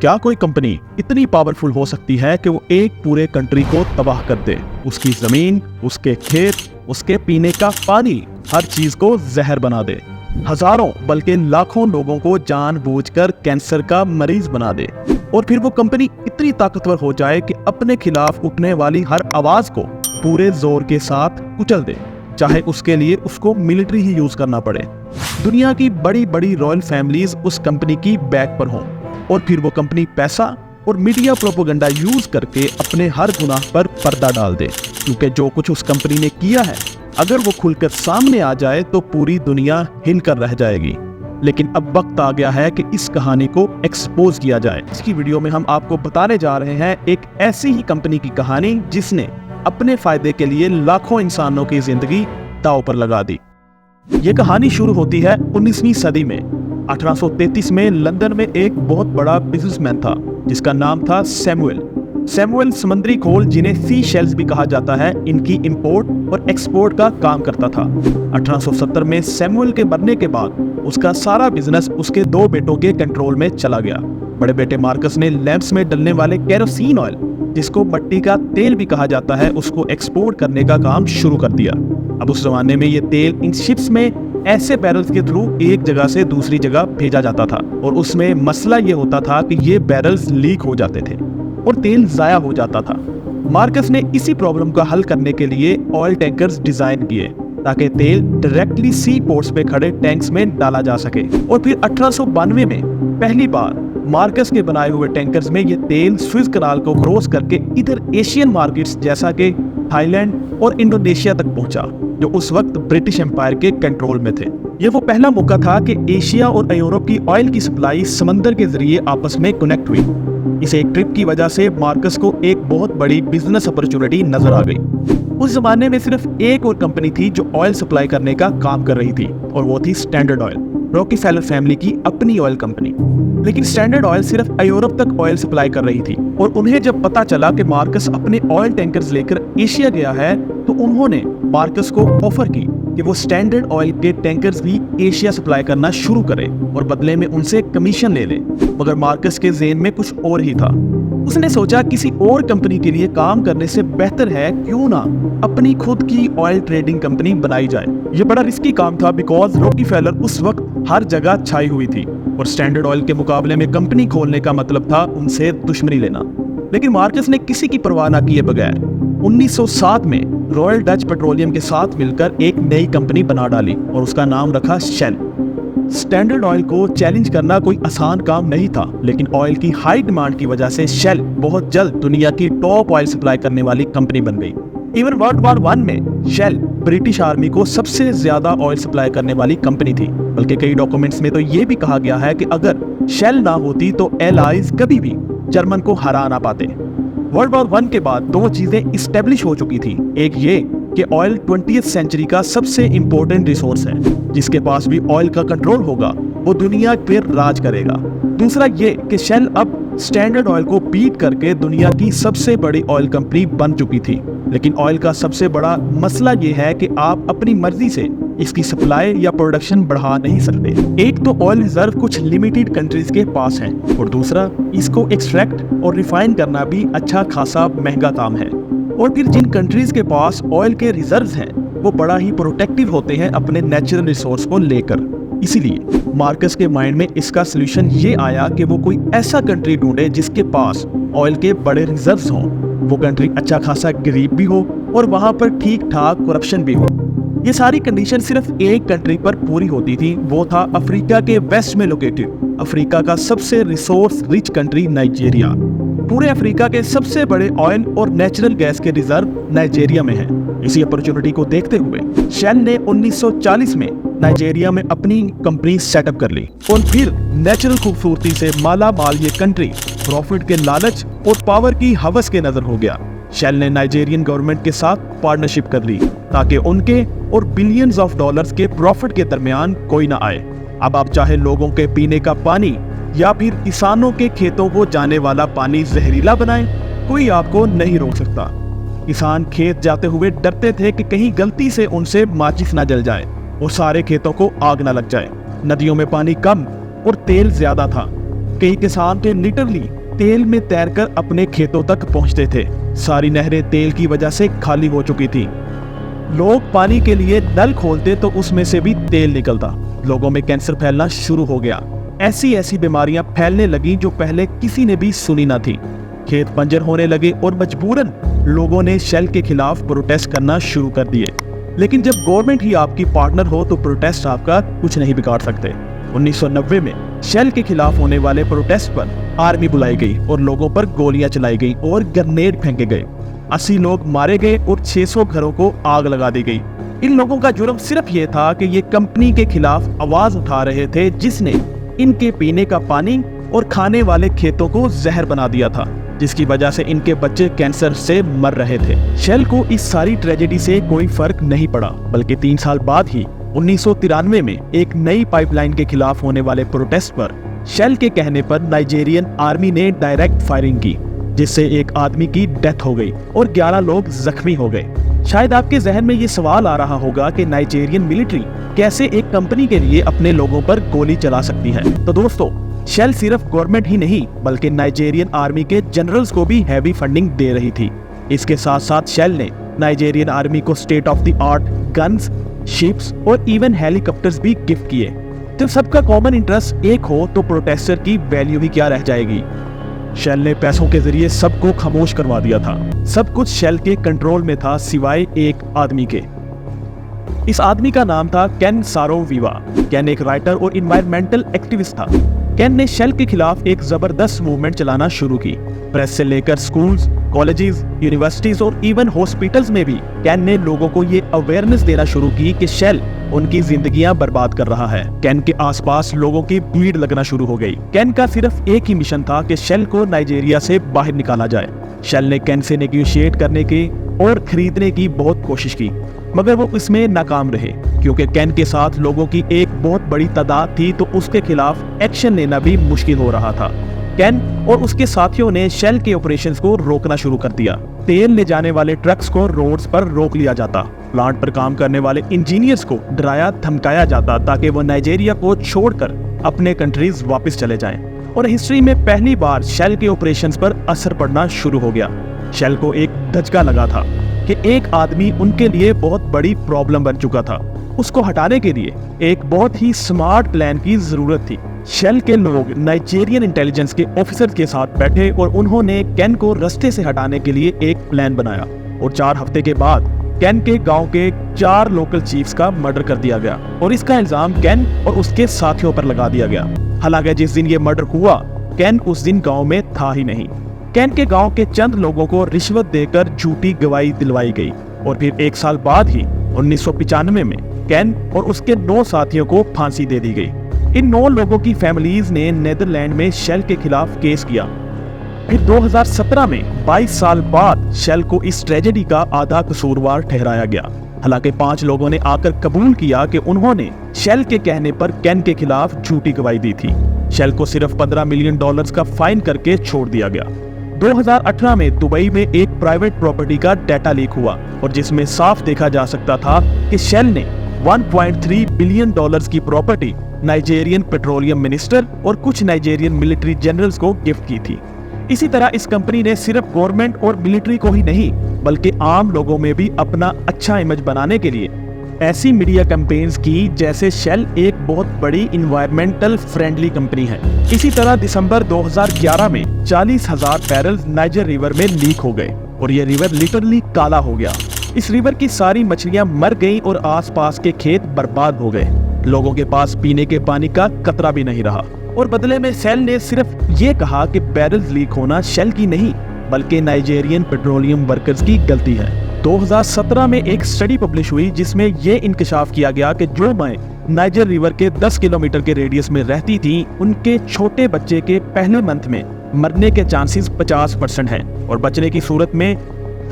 क्या कोई कंपनी इतनी पावरफुल हो सकती है कि वो एक पूरे कंट्री को तबाह कर दे? उसकी जमीन, उसके खेत, उसके पीने का पानी, हर चीज को जहर बना दे, हजारों बल्कि लाखों लोगों को जानबूझकर कैंसर का मरीज बना दे, और फिर वो कंपनी इतनी ताकतवर हो जाए कि अपने खिलाफ उठने वाली हर आवाज को पूरे जोर के साथ कुचल दे, चाहे उसके लिए उसको मिलिट्री ही यूज करना पड़े। दुनिया की बड़ी बड़ी रॉयल फैमिलीज उस कंपनी की बैक पर हों, और फिर वो कंपनी पैसा और मीडिया प्रोपेगेंडा यूज करके अपने हर गुनाह पर पर्दा डाल दे, क्योंकि जो कुछ उस कंपनी ने किया है अगर वो खुलकर सामने आ जाए तो पूरी दुनिया हिलकर रह जाएगी। लेकिन अब वक्त आ गया है कि इस कहानी को एक्सपोज किया जाए। इसकी वीडियो में हम आपको बताने जा रहे हैं एक ऐसी ही कंपनी की कहानी जिसने अपने फायदे के लिए लाखों इंसानों की जिंदगी दांव पर लगा दी। ये कहानी शुरू होती है 19वीं सदी में। 1833 में लंदन में एक बहुत बड़ा बिजनेसमैन था जिसका नाम था सैमुअल समुद्री खोल, जिन्हें सी शेल्स भी कहा जाता है, इनकी इंपोर्ट और एक्सपोर्ट का काम करता था। 1870 में सैमुअल के मरने के बाद उसका सारा बिजनेस उसके दो बेटों के कंट्रोल में चला गया। बड़े बेटे मार्कस ने लैंप्स में डलने वाले केरोसिन ऑयल, जिसको मट्टी का तेल भी कहा जाता है, उसको एक्सपोर्ट करने का काम शुरू कर दिया। अब उस जमाने में ये तेल इन शिप्स में ऐसे बैरल्स के थ्रू एक जगह से दूसरी जगह भेजा जाता था, और उसमें मसला ये होता था कि ये बैरल्स लीक हो जाते थे और तेल जाया हो जाता था। मार्कस ने इसी प्रॉब्लम का हल करने के लिए ऑयल टैंकर्स डिजाइन किए ताकि तेल डायरेक्टली सी पोर्ट्स पे खड़े टैंक्स में डाला जा सके। और फिर 1892 में पहली बार मार्कस के बनाए हुए टैंकर्स में ये तेल स्विस कनाल को क्रॉस करके इधर एशियन मार्केट्स जैसा कि थाईलैंड और इंडोनेशिया तक पहुंचा, जो उस वक्त ब्रिटिश एम्पायर के कंट्रोल में थे। ये वो पहला मौका था कि एशिया और यूरोप की ऑयल की सप्लाई समंदर के जरिए आपस में कनेक्ट हुई। इस एक ट्रिप की वजह से मार्कस को एक बहुत बड़ी बिजनेस अपॉर्चुनिटी नजर आ गई। उस जमाने में सिर्फ एक और कंपनी थी जो ऑयल सप्लाई करने का काम कर रही थी, और वो थी स्टैंडर्ड ऑयल, रॉकीफेलर फैमिली की अपनी ऑयल कंपनी। लेकिन स्टैंडर्ड ऑयल सिर्फ यूरोप तक ऑयल सप्लाई कर रही थी, और उन्हें जब पता चला कि मार्कस अपने ऑयल टैंकर्स लेकर एशिया गया है तो उन्होंने मार्कस को ऑफर की कि वो स्टैंडर्ड ऑयल के टैंकर्स भी एशिया सप्लाई करना शुरू करे और बदले में उनसे कमीशन ले ले। मगर मार्कस के ज़हन में कुछ और ही था। उसने सोचा किसी और कंपनी के लिए काम करने से बेहतर है क्यों ना अपनी खुद की ऑयल ट्रेडिंग कंपनी बनाई जाए। ये बड़ा रिस्की काम था बिकॉज रॉकीफेलर उस वक्त हर जगह छाई हुई थी, और स्टैंडर्ड ऑयल के मुकाबले में कंपनी खोलने का मतलब था उनसे दुश्मनी लेना। लेकिन मार्कस ने किसी की परवाह न किए बगैर 1907 में रॉयल डच पेट्रोलियम के साथ मिलकर एक नई कंपनी बना डाली और उसका नाम रखा शेल। स्टैंडर्ड ऑयल को चैलेंज करना कोई आसान काम नहीं था, लेकिन ऑयल की हाई डिमांड की वजह से शेल बहुत जल्द दुनिया की टॉप ऑयल सप्लाई करने वाली कंपनी बन गई। इवन वर्ल्ड वॉर 1 में शेल ब्रिटिश आर्मी को सबसे ज्यादा ऑयल सप्लाई करने वाली कंपनी थी। बल्कि कई डॉक्यूमेंट्स में तो ये भी कहा गया है कि अगर शेल ना होती तो एलाइज कभी भी जर्मन को हरा ना पाते। वर्ल्ड वॉर 1 के बाद दो चीजें इस्टेब्लिश हो चुकी थी। एक ये कि ऑयल 20th सेंचुरी का सबसे इंपॉर्टेंट रिसोर्स है, जिसके पास भी ऑयल का कंट्रोल होगा वो दुनिया पे राज करेगा। दूसरा ये कि शेल अब स्टैंडर्ड ऑयल को बीट करके दुनिया की सबसे बड़ी ऑयल कंपनी बन चुकी थी। लेकिन ऑयल का सबसे बड़ा मसला ये है कि आप अपनी मर्जी से इसकी सप्लाई या प्रोडक्शन बढ़ा नहीं सकते। एक तो ऑयल रिजर्व कुछ लिमिटेड कंट्रीज के पास है, और दूसरा इसको एक्सट्रैक्ट और रिफाइन करना भी अच्छा खासा महंगा काम है। और फिर जिन कंट्रीज के पास ऑयल के रिजर्व्स हैं वो बड़ा ही प्रोटेक्टिव होते हैं अपने नेचुरल रिसोर्स को लेकर। इसीलिए मार्कस के माइंड में इसका सोल्यूशन ये आया कि वो कोई ऐसा कंट्री ढूंढे जिसके पास ऑयल के बड़े रिजर्व्स हों, वो कंट्री अच्छा खासा गरीब भी हो और वहां पर ठीक ठाक करप्शन भी हो। ये सारी कंडीशन सिर्फ एक कंट्री पर पूरी होती थी, वो था अफ्रीका के वेस्ट में लोकेटेड अफ्रीका का सबसे रिसोर्स रिच कंट्री नाइजीरिया। पूरे अफ्रीका के सबसे बड़े ऑयल और नेचुरल गैस के रिजर्व नाइजीरिया में हैं। इसी अपॉर्चुनिटी को देखते हुए शेल ने 1940 में नाइजीरिया में अपनी कंपनी सेटअप कर ली, और फिर नेचुरल खूबसूरती से माला माल ये कंट्री प्रॉफिट के लालच और पावर की हवस के नजर हो गया। शेल ने नाइजीरियन गवर्नमेंट के साथ पार्टनरशिप कर ली ताकि उनके और बिलियंस ऑफ डॉलर्स के प्रॉफिट के दरमियान कोई ना आए। अब आप चाहे लोगों के पीने का पानी या फिर किसानों के खेतों को जाने वाला पानी जहरीला बनाएं, कोई आपको नहीं रोक सकता। किसान खेत जाते हुए डरते थे कि कहीं गलती से उनसे माचिस ना जल जाए और सारे खेतों को आग ना लग जाए। नदियों में पानी कम और तेल ज्यादा था। कई किसान थे लिटरली तेल में तैरकर अपने खेतों तक पहुंचते थे। सारी नहरें तेल की वजह से खाली हो चुकी थी। लोग पानी के लिए नल खोलते तो उसमें से भी तेल निकलता। लोगों में कैंसर फैलना शुरू हो गया। ऐसी ऐसी बीमारियां फैलने लगी जो पहले किसी ने भी सुनी ना थी। खेत बंजर होने लगे और मजबूरन लोगों ने शेल के खिलाफ प्रोटेस्ट करना शुरू कर दिए। लेकिन जब गवर्नमेंट ही आपकी पार्टनर हो तो प्रोटेस्ट आपका कुछ नहीं बिगाड़ सकते। 1990 में शेल के खिलाफ होने वाले प्रोटेस्ट पर आर्मी बुलाई गई और लोगों पर गोलियां चलाई गई और ग्रेनेड फेंके गए। 80 लोग मारे गए और 600 घरों को आग लगा दी गई। इन लोगों का जुर्म सिर्फ ये था कि ये कंपनी के खिलाफ आवाज उठा रहे थे जिसने इनके पीने का पानी और खाने वाले खेतों को जहर बना दिया था, जिसकी वजह से इनके बच्चे कैंसर से मर रहे थे। शेल को इस सारी ट्रेजेडी से कोई फर्क नहीं पड़ा, बल्कि 3 साल बाद ही 1993 में एक नई पाइपलाइन के खिलाफ होने वाले प्रोटेस्ट पर शेल के कहने पर नाइजीरियन आर्मी ने डायरेक्ट फायरिंग की, जिससे एक आदमी की डेथ हो गई और 11 लोग जख्मी हो गए। शायद आपके जहन में ये सवाल आ रहा होगा कि नाइजीरियन मिलिट्री कैसे एक कंपनी के लिए अपने लोगों पर गोली चला सकती है। तो दोस्तों, शेल सिर्फ गवर्नमेंट ही नहीं बल्कि नाइजीरियन आर्मी के जनरल्स को भी हैवी फंडिंग दे रही थी। इसके साथ साथ शेल ने नाइजीरियन आर्मी को state of the art guns, ships और इवन हेलीकॉप्टर्स भी गिफ्ट किए। जब सबका कॉमन इंटरेस्ट एक हो तो प्रोटेस्टर की वैल्यू ही क्या रह जाएगी। शेल ने पैसों के जरिए सबको खामोश करवा दिया था। सब कुछ शेल के कंट्रोल में था सिवाय एक आदमी के। इस आदमी का नाम था केन सारो-विवा। केन एक राइटर और इन्वायरमेंटल एक्टिविस्ट था। केन ने शेल के खिलाफ एक जबरदस्त मूवमेंट चलाना शुरू की। प्रेस से लेकर स्कूल्स, कॉलेजेस, यूनिवर्सिटीज और इवन हॉस्पिटल्स में भी केन ने लोगों को ये अवेयरनेस देना शुरू की कि शेल उनकी जिंदगियां बर्बाद कर रहा है। केन के आसपास लोगों की भीड़ लगना शुरू हो गई। केन का सिर्फ एक ही मिशन था कि शेल को नाइजीरिया से बाहर निकाला जाए। शेल ने केन से नेगोशिएट करने की और खरीदने की बहुत कोशिश की, मगर वो इसमें नाकाम रहे क्योंकि केन के साथ लोगों की एक बहुत बड़ी तादाद थी, तो उसके खिलाफ एक्शन लेना भी मुश्किल हो रहा था। केन और उसके साथियों ने शेल के ऑपरेशंस को रोकना शुरू कर दिया। तेल ले जाने वाले ट्रक्स को रोड्स पर रोक लिया जाता। प्लांट पर काम करने वाले इंजीनियर्स को डराया धमकाया जाता ताकि वो नाइजीरिया को छोड़कर अपने कंट्रीज वापस चले जाएं। और हिस्ट्री में पहली बार शेल के ऑपरेशंस पर असर पड़ना शुरू हो गया। शेल को एक धचका लगा था कि एक आदमी उनके लिए बहुत बड़ी प्रॉब्लम बन चुका था। उसको हटाने के लिए एक बहुत ही स्मार्ट प्लान की जरूरत थी। शेल के लोग नाइजीरियन इंटेलिजेंस के ऑफिसर्स के साथ बैठे और उन्होंने केन को रास्ते से हटाने के लिए एक प्लान बनाया। और 4 हफ्ते के बाद केन के गांव के 4 लोकल चीफ्स का मर्डर कर दिया गया और इसका इल्जाम केन और उसके साथियों पर लगा दिया गया। हालांकि जिस दिन ये मर्डर हुआ, केन उस दिन गांव में था ही नहीं। केन के गांव के चंद लोगों को रिश्वत देकर झूठी गवाही दिलवाई गई और फिर 1 साल बाद ही 1995 में केन और उसके 9 साथियों को फांसी दे दी गई। इन 9 लोगों की फैमिलीज ने नीदरलैंड में शेल के खिलाफ केस किया। फिर 2017 में 22 साल बाद शेल को इस ट्रेजेडी का आधा कसूरवार ठहराया गया। हालांकि 5 लोगों ने आकर कबूल किया कि उन्होंने शेल के कहने पर केन के खिलाफ झूठी गवाही दी थी। शेल को सिर्फ $15 मिलियन का फाइन करके छोड़ दिया गया। 2018 में दुबई में एक प्राइवेट प्रॉपर्टी का डाटा लीक हुआ और जिसमें साफ देखा जा सकता था कि शेल ने $1.3 बिलियन की प्रॉपर्टी नाइजीरियन पेट्रोलियम मिनिस्टर और कुछ नाइजीरियन मिलिट्री जनरल्स को गिफ्ट की थी। इसी तरह इस कंपनी ने सिर्फ गवर्नमेंट और मिलिट्री को ही नहीं बल्कि आम लोगों में भी अपना अच्छा इमेज बनाने के लिए ऐसी मीडिया कैंपेन्स की जैसे शेल एक बहुत बड़ी इन्वायरमेंटल फ्रेंडली कंपनी है। इसी तरह दिसंबर 2011 में 40,000 बैरल नाइजर रिवर में लीक हो गए और ये रिवर लिटरली काला हो गया। इस रिवर की सारी मछलियां मर गईं और आसपास के खेत बर्बाद हो गए। लोगों के पास पीने के पानी का कतरा भी नहीं रहा और बदले में शेल ने सिर्फ ये कहा कि बैरल्स लीक होना शेल की नहीं बल्कि नाइजीरियन पेट्रोलियम वर्कर्स की गलती है। 2017 में एक स्टडी पब्लिश हुई जिसमें ये इंकशाफ किया गया कि जो माएं नाइजर रिवर के 10 किलोमीटर के रेडियस में रहती थी, उनके छोटे बच्चे के पहले मंथ में मरने के चांसेस 50% हैं और बचने की सूरत में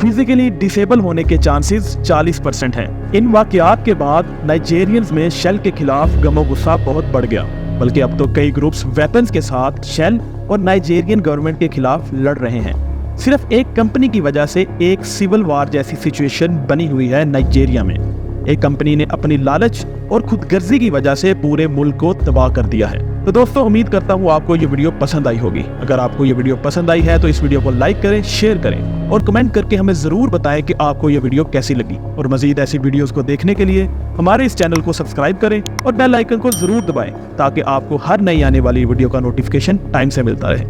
फिजिकली डिसेबल होने के चांसेस 40% हैं। इन वाकयात के बाद नाइजीरियंस में शेल के खिलाफ गमो गुस्सा बहुत बढ़ गया, बल्कि अब तो कई ग्रुप्स वेपन्स के साथ शेल और नाइजीरियन गवर्नमेंट के खिलाफ लड़ रहे हैं। सिर्फ एक कंपनी की वजह से एक सिविल वार जैसी सिचुएशन बनी हुई है नाइजीरिया में। एक कंपनी ने अपनी लालच और खुदगर्जी की वजह से पूरे मुल्क को तबाह कर दिया है। तो दोस्तों उम्मीद करता हूँ आपको ये वीडियो पसंद आई होगी। अगर आपको ये वीडियो पसंद आई है तो इस वीडियो को लाइक करें, शेयर करें और कमेंट करके हमें जरूर बताएं कि आपको ये वीडियो कैसी लगी। और मजीद ऐसी वीडियोस को देखने के लिए हमारे इस चैनल को सब्सक्राइब करें और बेल आइकन को जरूर दबाएं ताकि आपको हर नई आने वाली वीडियो का नोटिफिकेशन टाइम से मिलता रहे।